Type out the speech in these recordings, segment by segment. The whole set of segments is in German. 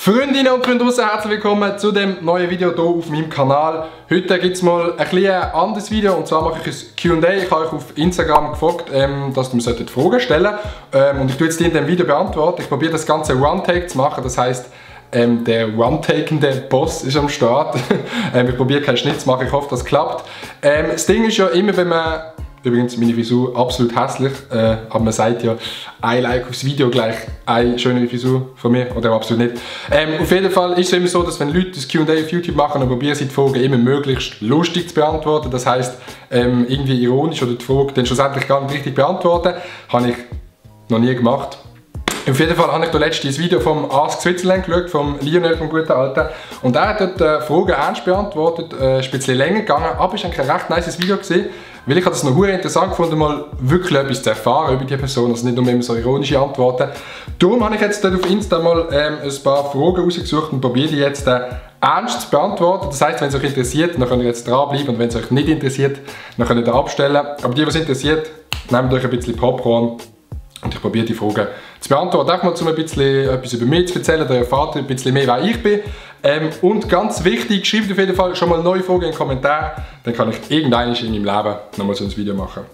Freundinnen und Freunde draussen, herzlich willkommen zu dem neuen Video hier auf meinem Kanal. Heute gibt es mal ein anderes Video, und zwar mache ich ein Q&A. Ich habe euch auf Instagram gefragt, dass ihr mir Fragen stellen solltet. Und ich tue jetzt die in diesem Video beantworten. Ich probiere das Ganze One-Take zu machen, das heisst, der One-Takende Boss ist am Start. Ich probiere keinen Schnitt zu machen, ich hoffe, das klappt. Das Ding ist ja immer, wenn man... Übrigens, meine Frisur absolut hässlich, aber man sagt ja, ein Like aufs Video gleich eine schönere Frisur von mir, oder absolut nicht. Auf jeden Fall ist es immer so, dass wenn Leute das Q&A auf YouTube machen, dann probieren sie die Fragen immer möglichst lustig zu beantworten. Das heisst, irgendwie ironisch oder die Frage dann schlussendlich gar nicht richtig beantworten. Habe ich noch nie gemacht. Auf jeden Fall habe ich letztens das Video vom Ask Switzerland geschaut, vom Lionel, vom guten Alten. Und er hat dort Fragen ernst beantwortet, ein bisschen länger gegangen, aber es war eigentlich ein recht nice Video gewesen, weil ich das noch sehr interessant gefunden, mal wirklich etwas zu erfahren über die Person, also nicht nur immer so ironische Antworten. Darum habe ich jetzt dort auf Insta mal ein paar Fragen rausgesucht und probiere die jetzt ernst zu beantworten. Das heisst, wenn es euch interessiert, dann könnt ihr jetzt dranbleiben, und wenn es euch nicht interessiert, dann könnt ihr abstellen. Aber die, was interessiert, nehmt euch ein bisschen Popcorn. Und ich probiere die Fragen zu beantworten, auch mal um ein bisschen etwas über mich zu erzählen, da erfahrt ihr ein bisschen mehr, wer ich bin. Und ganz wichtig, schreibt auf jeden Fall schon mal neue Fragen in den Kommentaren, dann kann ich irgendwann in meinem Leben nochmal so ein Video machen.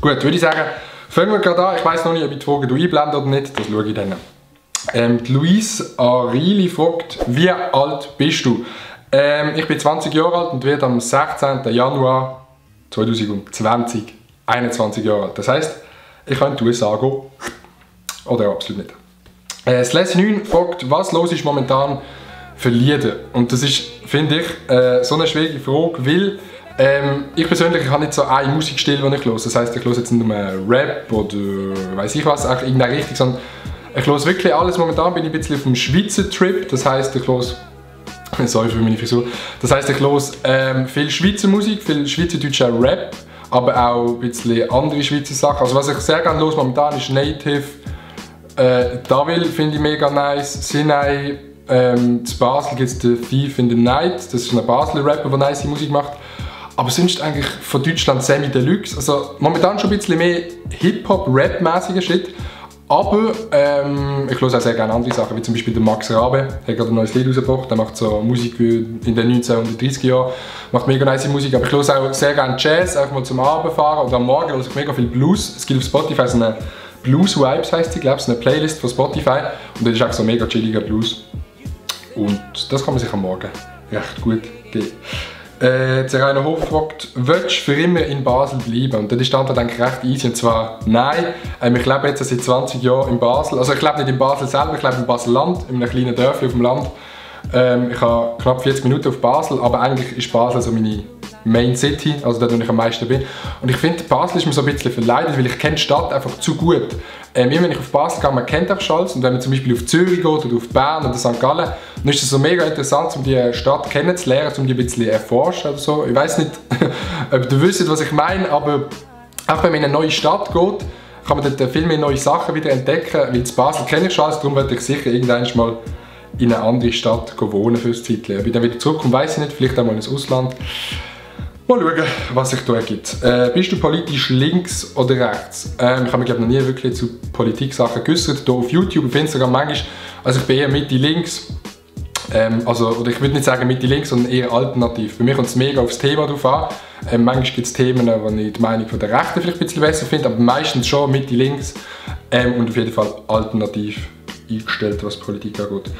Gut, würde ich sagen, fangen wir gerade an. Ich weiss noch nicht, ob ich die Fragen einblende oder nicht, das schaue ich dann. Louise Arili fragt, wie alt bist du? Ich bin 20 Jahre alt und werde am 16. Januar 2020 21 Jahre alt. Das heisst, ich könnte die USA gehen. Oder absolut nicht. Sless9 fragt, was los ist momentan für Lieder? Und das ist, finde ich, so eine schwierige Frage, weil ich persönlich habe nicht so einen Musikstil, den ich höre. Das heisst, ich höre jetzt nicht nur Rap oder weiss ich was, auch in der Richtung, sondern ich höre wirklich alles. Momentan bin ich ein bisschen auf dem Schweizer Trip. Das heisst, ich höre... Sorry für meine Frisur. Das heisst, ich höre viel Schweizer Musik, viel schweizerdeutscher Rap, aber auch ein bisschen andere Schweizer Sachen. Also was ich sehr gerne höre momentan ist Native. Davil finde ich mega nice. Sinai, zu Basel gibt es den Thief in the Night. Das ist ein Basler Rapper, der nice Musik macht. Aber sonst eigentlich von Deutschland Semi Deluxe. Also momentan schon ein bisschen mehr Hip-Hop-Rap-mäßiger Shit. Aber ich höre auch sehr gerne andere Sachen, wie zum Beispiel der Max Rabe. Der hat gerade ein neues Lied rausgebracht. Der macht so Musik in den 1930er Jahren. Macht mega nice Musik. Aber ich höre auch sehr gerne Jazz, auch mal zum Abendfahren oder am Morgen höre ich mega viel Blues. Es gibt auf Spotify so eine Blues Vibes, heisst sie, glaube ich, eine Playlist von Spotify. Und das ist auch so mega chilliger Blues. Und das kann man sich am Morgen recht gut geben. Zerainer Hof fragt, willst du für immer in Basel bleiben? Und dann ist die Antwort eigentlich recht easy, und zwar nein. Ich lebe jetzt seit 20 Jahren in Basel. Also ich lebe nicht in Basel selber, ich lebe in Basel-Land, in einem kleinen Dörfchen auf dem Land. Ich habe knapp 40 Minuten auf Basel, aber eigentlich ist Basel so meine Main City, also dort, wo ich am meisten bin. Und ich finde, Basel ist mir so ein bisschen verleidet, weil ich kenne die Stadt einfach zu gut. Immer wenn ich auf Basel gehe, man kennt einfach alles. Und wenn man zum Beispiel auf Zürich geht oder auf Bern oder St. Gallen, dann ist es so mega interessant, um die Stadt kennenzulernen, um die ein bisschen zu erforschen oder so. Ich weiss nicht, ob ihr wisst, was ich meine, aber auch wenn man in eine neue Stadt geht, kann man dort viel mehr neue Sachen wieder entdecken. Weil in Basel kenne ich schon alles, darum werde ich sicher irgendwann mal in eine andere Stadt wohnen für ein Zeitchen. Ob ich dann wieder zurückkomme, weiss ich nicht, vielleicht auch mal ins Ausland. Mal schauen, was sich da ergibt. Bist du politisch links oder rechts? Ich habe mich glaube noch nie wirklich zu Politik-Sachen geäußert. Hier auf YouTube, auf Instagram manchmal. Also ich bin eher Mitte-links. Oder ich würde nicht sagen Mitte-links, sondern eher alternativ. Bei mir kommt es mega aufs Thema drauf an. Manchmal gibt es Themen, wo ich die Meinung von der Rechten vielleicht ein bisschen besser finde, aber meistens schon Mitte-links. Und auf jeden Fall alternativ eingestellt, was Politik angeht.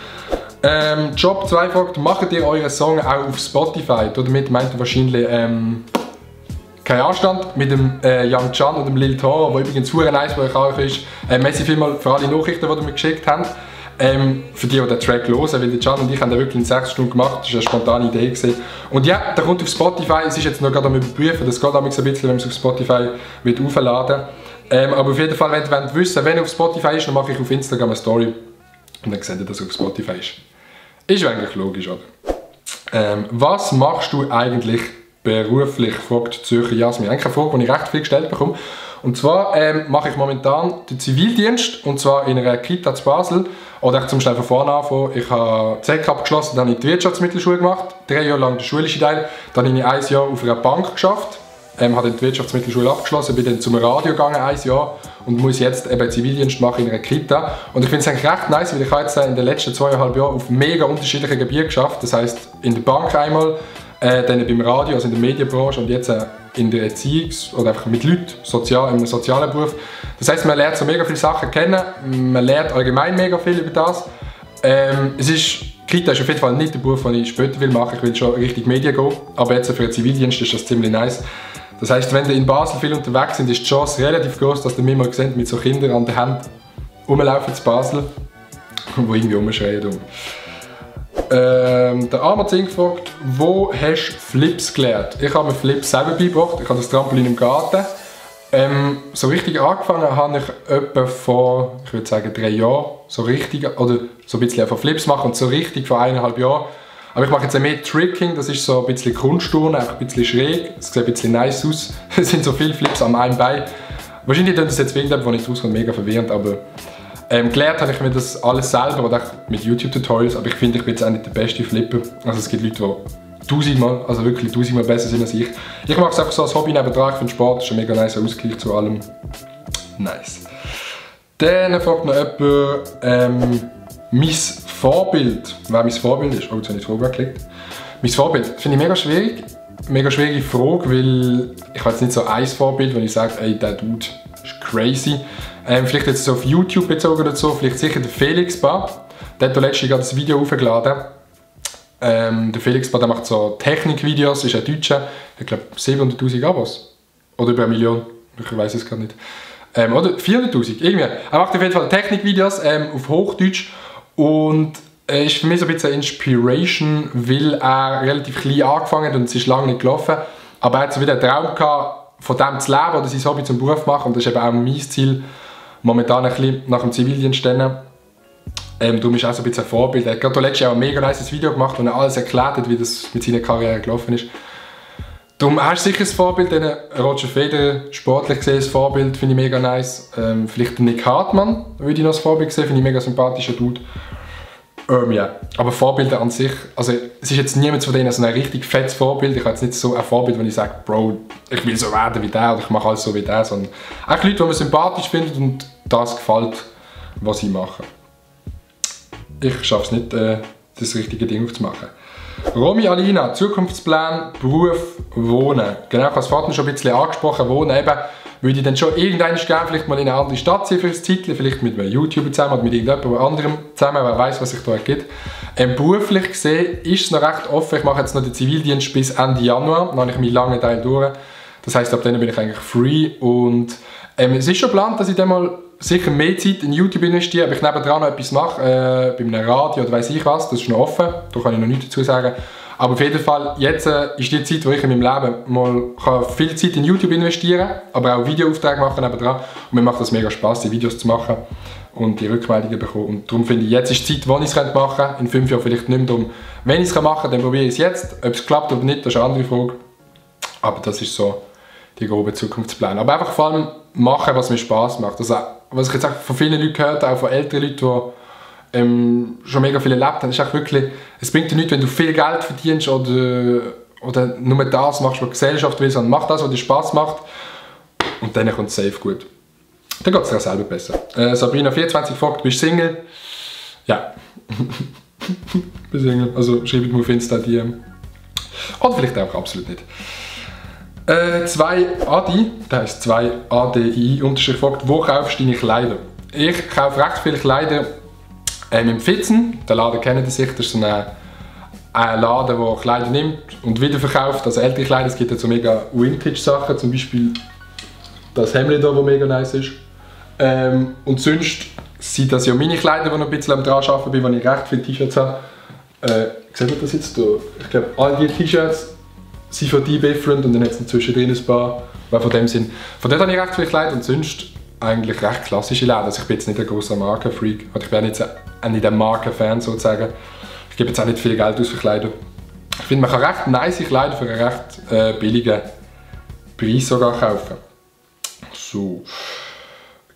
Job 2 fragt, macht ihr eure Songs auch auf Spotify? Damit meint ihr wahrscheinlich keinen Anstand mit dem Young Can und dem Lil Toro, der übrigens sehr nice bei euch ist. Merci vielmals für alle Nachrichten, die ihr mir geschickt habt. Für die den Track hören, weil der Can und ich haben den wirklich in 6 Stunden gemacht. Das war eine spontane Idee gewesen. Und ja, der kommt auf Spotify. Es ist jetzt noch gerade am Überprüfen, das geht ein bisschen, wenn man es auf Spotify wird aufladen. Aber auf jeden Fall, wenn ihr wissen, wenn er auf Spotify ist, dann mache ich auf Instagram eine Story. Und dann seht ihr, dass er auf Spotify ist. Ist ja eigentlich logisch, oder? Was machst du eigentlich beruflich? Fragt Zürcher Jasmin. Eigentlich eine Frage, die ich recht viel gestellt bekomme. Und zwar mache ich momentan den Zivildienst, und zwar in einer Kita zu Basel. Oder zum schnell von vorne anfangen. Ich habe ZK abgeschlossen, dann habe ich die Wirtschaftsmittelschule gemacht, 3 Jahre lang den schulischen Teil. Dann habe ich 1 Jahr auf einer Bank gearbeitet. habe die Wirtschaftsmittelschule abgeschlossen, bin dann zum Radio gegangen, 1 Jahr, und muss jetzt eben Zivildienst machen in einer Kita. Und ich finde es eigentlich recht nice, weil ich habe jetzt in den letzten 2,5 Jahren auf mega unterschiedlichen Gebieten geschafft. Das heisst, in der Bank einmal, dann beim Radio, also in der Medienbranche, und jetzt in der Erziehungs- oder einfach mit Leuten, in einem sozialen Beruf. Das heisst, man lernt so mega viele Sachen kennen, man lernt allgemein mega viel über das. Kita ist auf jeden Fall nicht der Beruf, den ich später machen will. Ich will schon Richtung Medien gehen, aber jetzt für den Zivildienst ist das ziemlich nice. Das heisst, wenn ihr in Basel viel unterwegs sind, ist die Chance relativ groß, dass ihr mich mal seht, mit so Kindern an der Hand rumlaufen in Basel, die irgendwie rumschreien. Der Amazon gefragt, wo hast du Flips gelernt? Ich habe mir Flips selber beigebracht, ich habe das Trampolin im Garten. So richtig angefangen habe ich etwa vor, ich würde sagen, 3 Jahren, so richtig, oder so ein bisschen von Flips machen und so richtig vor 1,5 Jahren. Aber ich mache jetzt mehr Tricking, das ist so ein bisschen Kunstturnen, einfach ein bisschen schräg, es sieht ein bisschen nice aus. Es sind so viele Flips an einem Bein. Wahrscheinlich tut das jetzt irgendjemand, wo nicht rauskommt, mega verwirrend, aber gelernt habe ich mir das alles selber oder auch mit YouTube-Tutorials, aber ich finde, ich bin jetzt auch nicht der beste Flipper. Also es gibt Leute, die 1000-mal, also wirklich 1000-mal besser sind als ich. Ich mache es einfach so als Hobby nebenan, ich finde Sport ist ein mega nice Ausgleich zu allem. Nice. Dann fragt noch jemand, mein Vorbild, wer mein Vorbild ist. Oh, jetzt habe ich die Frage weggeklickt. Mein Vorbild finde ich mega schwierig. Mega schwierige Frage, weil ich habe jetzt nicht so ein Vorbild, wenn ich sage, ey, der Dude ist crazy. Vielleicht jetzt so auf YouTube bezogen oder so, vielleicht sicher der Felix Bar. Der hat letztens gerade ein Video hochgeladen. Der Felix Bar, der macht so Technikvideos, ist ein Deutscher. Ich glaube 700'000 Abos. Oder über 1 Million, ich weiß es gar nicht. Oder 400'000, irgendwie. Er macht auf jeden Fall Technikvideos auf Hochdeutsch. Und ist für mich so ein bisschen eine Inspiration, weil er relativ klein angefangen hat und es ist lange nicht gelaufen. Aber er hat so wieder einen Traum gehabt, von dem zu leben oder sein Hobby zum Beruf zu machen. Und das ist eben auch mein Ziel, momentan ein bisschen nach dem Zivildienst. Darum ist er auch so ein bisschen ein Vorbild. Er hat gerade letztes Jahr ein mega nice Video gemacht, wo er alles erklärt hat, wie das mit seiner Karriere gelaufen ist. Darum hast du sicher ein Vorbild, Roger Federer, sportlich gesehen, ein Vorbild, finde ich mega nice. Vielleicht Nick Hartmann würde ich noch als Vorbild sehen, finde ich mega sympathischer Dude. Ja. Aber Vorbilder an sich, also es ist jetzt niemand von denen so ein richtig fettes Vorbild. Ich habe jetzt nicht so ein Vorbild, wenn ich sage, Bro, ich will so werden wie der oder ich mache alles so wie der, sondern auch Leute, die man sympathisch findet und das gefällt, was sie machen. Ich schaffe es nicht, das richtige Ding aufzumachen. Romy Alina, Zukunftsplan, Beruf, Wohnen. Genau, ich habe es vorhin schon ein bisschen angesprochen, Wohnen eben. Würde ich dann schon irgendwann gerne vielleicht mal in eine andere Stadt ziehen für ein Zeitchen, vielleicht mit einem YouTuber zusammen oder mit irgendjemand anderem zusammen, wer weiß, was sich da ergibt. Beruflich gesehen ist es noch recht offen. Ich mache jetzt noch den Zivildienst bis Ende Januar, dann habe ich meinen langen Teil durch. Das heisst, ab dann bin ich eigentlich free und es ist schon geplant, dass ich dann mal sicher mehr Zeit in YouTube investiere, aber ich nebendran noch etwas mache, bei einem Radio oder weiss ich was, das ist noch offen, da kann ich noch nichts dazu sagen. Aber auf jeden Fall, jetzt ist die Zeit, wo ich in meinem Leben mal viel Zeit in YouTube investieren kann, aber auch Videoaufträge machen nebendran. Und mir macht das mega Spaß, die Videos zu machen und die Rückmeldungen bekommen. Und darum finde ich, jetzt ist die Zeit, wo ich es machen kann. In 5 Jahren vielleicht nicht mehr. Darum, wenn ich es machen kann, dann probiere ich es jetzt. Ob es klappt oder nicht, das ist eine andere Frage. Aber das ist so die grobe Zukunftspläne. Aber einfach vor allem machen, was mir Spaß macht. Also, was ich jetzt auch von vielen Leuten gehört habe, auch von älteren Leuten, die schon mega viel erlebt haben, ist auch wirklich, es bringt dir nichts, wenn du viel Geld verdienst oder nur das machst, was die Gesellschaft will, sondern mach das, was dir Spaß macht und dann kommt es safe gut. Dann geht es dir auch selber besser. Sabrina 24 fragt, bist du Single? Ja. Ich bin Single, also schreibt mir auf Insta DM. Oder vielleicht auch absolut nicht. 2 Adi, das heisst 2 ADI, fragt, wo kaufst du deine Kleider? Ich kaufe recht viele Kleider im Pfitzen, der Laden kennt ihr sicher, das ist so ein Laden, der Kleider nimmt und wiederverkauft, also ältere Kleider. Es gibt ja so mega Vintage-Sachen, zum Beispiel das Hemd hier, das mega nice ist. Und sonst sind das ja meine Kleider, die ich noch ein bisschen am dran arbeiten bin, weil ich recht viele T-Shirts habe. Sieht man das jetzt hier? Ich glaube, all diese T-Shirts sind von DB Friend und dann hat es zwischendrin ein paar, die von dem sind. Von dort habe ich recht viele Kleider und sonst eigentlich recht klassische Läden. Also ich bin jetzt nicht ein großer Markenfreak, oder ich bin jetzt auch nicht ein Markenfan sozusagen. Ich gebe jetzt auch nicht viel Geld aus für Kleider. Ich finde, man kann recht nice Kleider für einen recht billigen Preis sogar kaufen. So.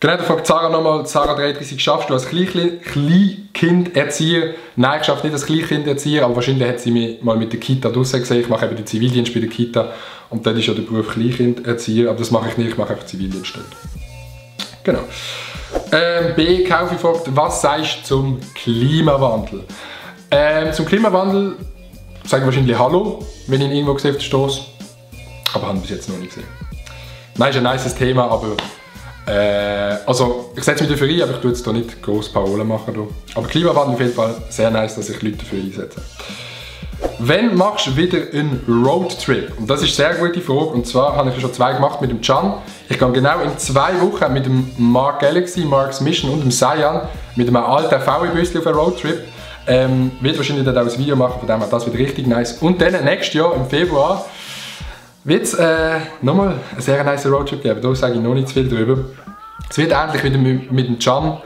Genau, da fragt Sarah nochmal, Sarah 33, schaffst du als Kleinkinderzieher? Nein, ich schaffe nicht als Kleinkinderzieher, aber wahrscheinlich hat sie mich mal mit der Kita draussen gesehen. Ich mache eben den Zivildienst bei der Kita und dort ist ja der Beruf Kleinkinderzieher, aber das mache ich nicht, ich mache einfach Zivildienst dort. Genau. B. Kaufi fragt, was sagst du zum Klimawandel? Zum Klimawandel sage ich wahrscheinlich Hallo, wenn ich ihn irgendwo gesehen auf der Strasse, aber habe ihn bis jetzt noch nicht gesehen. Nein, ist ein nices Thema, aber also ich setze mich dafür ein, aber ich tue jetzt hier nicht grosse Parolen machen. Hier. Aber Klimawandel auf jeden Fall sehr nice, dass sich Leute dafür einsetzen. Wann machst du wieder einen Roadtrip? Und das ist eine sehr gute Frage. Und zwar habe ich schon 2 gemacht mit dem Can. Ich gehe genau in 2 Wochen mit dem Mark Galaxy, Mark's Mission und dem Cyan mit einem alten VW-Büsschen auf einen Roadtrip. Wird wahrscheinlich dann auch ein Video machen, von dem her das wird richtig nice. Und dann nächstes Jahr im Februar wird es nochmal einen sehr nice Roadtrip geben. Da sage ich noch nicht zu viel drüber. Es wird ähnlich wieder mit dem Can,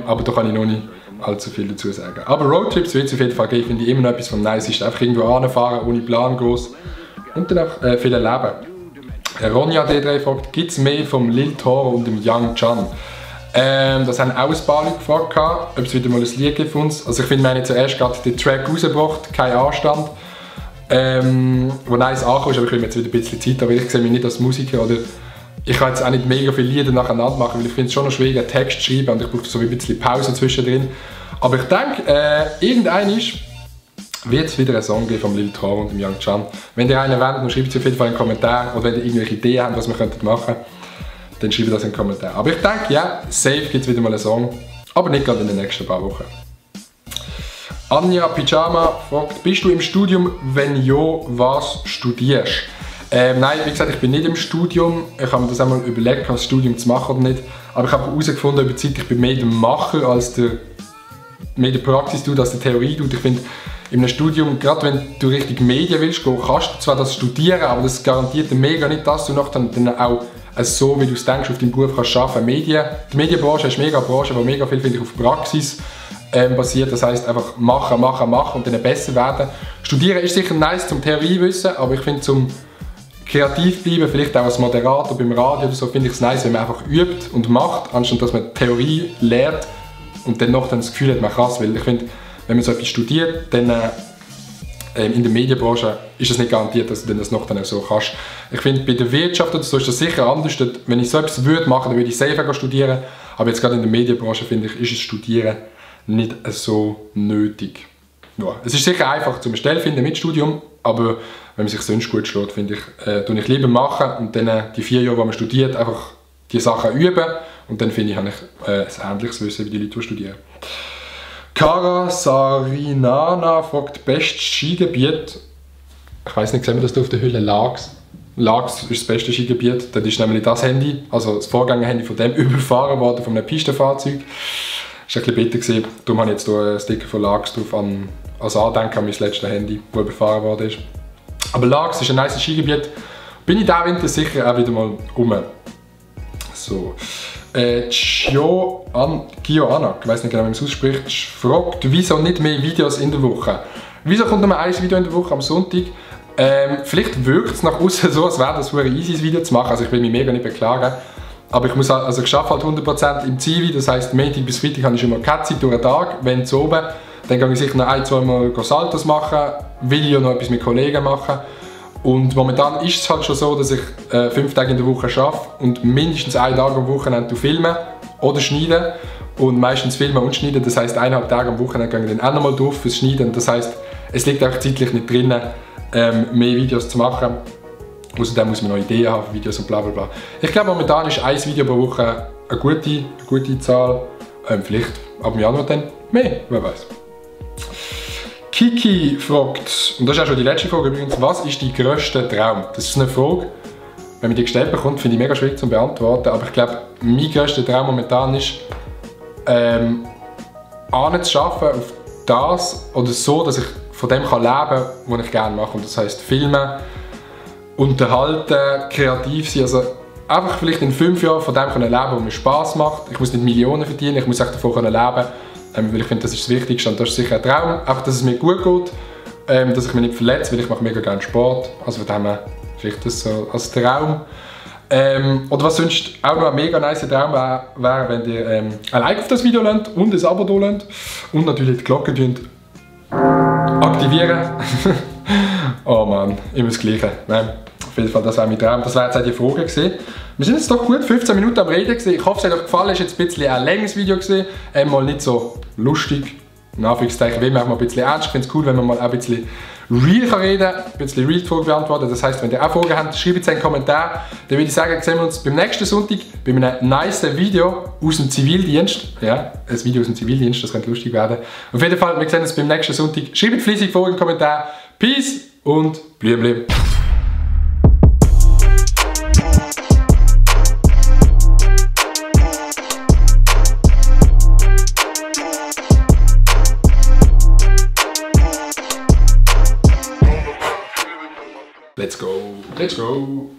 aber da kann ich noch nicht allzu viel dazu sagen. Aber Roadtrips wird es auf jeden Fall geben, finde ich immer noch etwas vom Nicesten. Einfach irgendwo anfahren, ohne Plan groß und dann auch viel erleben. Ronja D3 fragt, gibt es mehr vom Lil Toro und dem Young Can? Das haben auch ein paar Leute gefragt, ob es wieder mal ein Lied gibt von uns. Also ich finde, wir haben jetzt zuerst gerade den Track rausgebracht, kein Anstand. Wo nice ankommt, aber ich will mir jetzt wieder ein bisschen Zeit, aber ich sehe mich nicht als Musiker oder ich kann jetzt auch nicht mega viele Lieder nacheinander machen, weil ich finde es schon noch schwierig, einen Text zu schreiben und ich brauche so ein bisschen Pause zwischendrin. Aber ich denke, irgendwann wird es wieder einen Song geben vom Lil Toro und dem Young Can. Wenn ihr einen wollt, dann schreibt es auf jeden Fall in den Kommentaren oder wenn ihr irgendwelche Ideen habt, was wir machen könnten, dann schreibt das in den Kommentaren. Aber ich denke, ja, safe gibt es wieder mal einen Song, aber nicht gerade in den nächsten paar Wochen. Anja Pyjama fragt, bist du im Studium? Wenn ja, was studierst? Nein, wie gesagt, ich bin nicht im Studium. Ich habe mir das einmal überlegt, das Studium zu machen oder nicht. Aber ich habe herausgefunden über die Zeit, ich bin mehr der Macher als mehr der Praxis tut, als der Theorie tut. Ich finde, in einem Studium, gerade wenn du Richtung Medien willst gehen, kannst du zwar das studieren, aber das garantiert mega nicht, dass du nachher dann auch so, wie du es denkst, auf deinem Beruf kannst arbeiten. Die Medienbranche ist mega Branche, wo mega viel, finde ich, auf Praxis basiert. Das heisst einfach machen, machen, machen und dann besser werden. Studieren ist sicher nice zum Theoriewissen, aber ich finde zum kreativ bleiben, vielleicht auch als Moderator beim Radio oder so, finde ich es nice, wenn man einfach übt und macht, anstatt dass man Theorie lernt und dann noch das Gefühl hat, man kann es. Weil ich finde, wenn man so etwas studiert, dann in der Medienbranche ist es nicht garantiert, dass du das noch dann auch so kannst. Ich finde, bei der Wirtschaft oder so ist das sicher anders. Wenn ich so etwas würde machen, dann würde ich selber studieren. Aber jetzt gerade in der Medienbranche, finde ich, ist das Studieren nicht so nötig. Ja, es ist sicher einfach zum Stelle finden mit Studium, aber wenn man sich sonst gut schlägt, finde ich, tue ich lieber machen und dann die 4 Jahre, wo man studiert, einfach die Sachen üben und dann finde ich, habe ich ein ähnliches Wissen wie die Leute, die studieren. Cara Sarinana fragt, bestes Skigebiet. Ich weiß nicht, sehen wir das hier auf der Hülle? Lags. Lags ist das beste Skigebiet. Das ist nämlich das Handy, also das Vorgängerhandy von dem überfahren worden, von einem Pistenfahrzeug. Das war ein bisschen bitter, darum habe ich jetzt hier einen Sticker von Lags drauf als Andenken an mein letztes Handy, das überfahren worden ist. Aber Lags ist ein nice Skigebiet. Bin ich diesen Winter sicher auch wieder mal rum. So. Gio Anak, ich weiß nicht genau, wie man es ausspricht, fragt, wieso nicht mehr Videos in der Woche? Wieso kommt nur ein Video in der Woche am Sonntag? Vielleicht wirkt es nach außen so, als wäre das ein easy Video zu machen, also ich will mich mega nicht beklagen. Aber ich muss also ich arbeite halt 100% im Zivi, das heisst Montag bis Freitag habe ich immer keine Zeit durch den Tag, wenn zu oben. Dann gehe ich sicher noch 1-2 Mal Saltos machen, will ich ja noch etwas mit Kollegen machen. Und momentan ist es halt schon so, dass ich 5 Tage in der Woche arbeite und mindestens 1 Tag am Wochenende filmen oder schneiden. Und meistens filmen und schneiden, das heisst 1,5 Tage am Wochenende gehe ich dann auch nochmal durch fürs Schneiden. Das heisst, es liegt auch zeitlich nicht drin, mehr Videos zu machen. Außerdem muss man noch Ideen haben für Videos und bla bla bla. Ich glaube momentan ist 1 Video pro Woche eine gute Zahl. Vielleicht ab Januar dann mehr, wer weiß. Kiki fragt, und das ist auch schon die letzte Frage übrigens, was ist dein grösster Traum? Das ist eine Frage, wenn man die gestellt bekommt, finde ich mega schwierig zu beantworten, aber ich glaube, mein grösster Traum momentan ist, anzuschaffen auf das oder so, dass ich von dem leben kann, was ich gerne mache. Und das heisst filmen, unterhalten, kreativ sein, also einfach vielleicht in 5 Jahren von dem leben, was mir Spass macht. Ich muss nicht Millionen verdienen, ich muss echt davon leben, weil ich finde, das ist das Wichtigste und das ist sicher ein Traum, einfach, dass es mir gut geht, dass ich mich nicht verletze, weil ich mache mega gerne Sport, also von dem her vielleicht das so als Traum. Oder was sonst auch noch ein mega nice Traum wäre, wenn ihr ein Like auf das Video lasst und ein Abo da lasst und natürlich die Glocke aktivieren. Oh Mann, immer das Gleiche. Nein, auf jeden Fall, das wäre mein Traum. Das wäre jetzt auch die Frage gewesen. Wir sind jetzt doch gut 15 Minuten am Reden gewesen. Ich hoffe, es hat euch gefallen. Es war jetzt ein bisschen ein längeres Video gewesen. Mal nicht so lustig. In Anführungszeichen, wie wir mal ein bisschen ernst. Ich finde es cool, wenn man mal auch ein bisschen real reden kann, ein bisschen real die Fragen beantworten. Das heisst, wenn ihr auch Fragen habt, schreibt es in den Kommentaren. Dann würde ich sagen, sehen wir uns beim nächsten Sonntag bei einem nice Video aus dem Zivildienst. Ja, ein Video aus dem Zivildienst, das könnte lustig werden. Auf jeden Fall, wir sehen uns beim nächsten Sonntag. Schreibt fleissig Fragen in den Kommentaren. Peace und blüh. Let's go.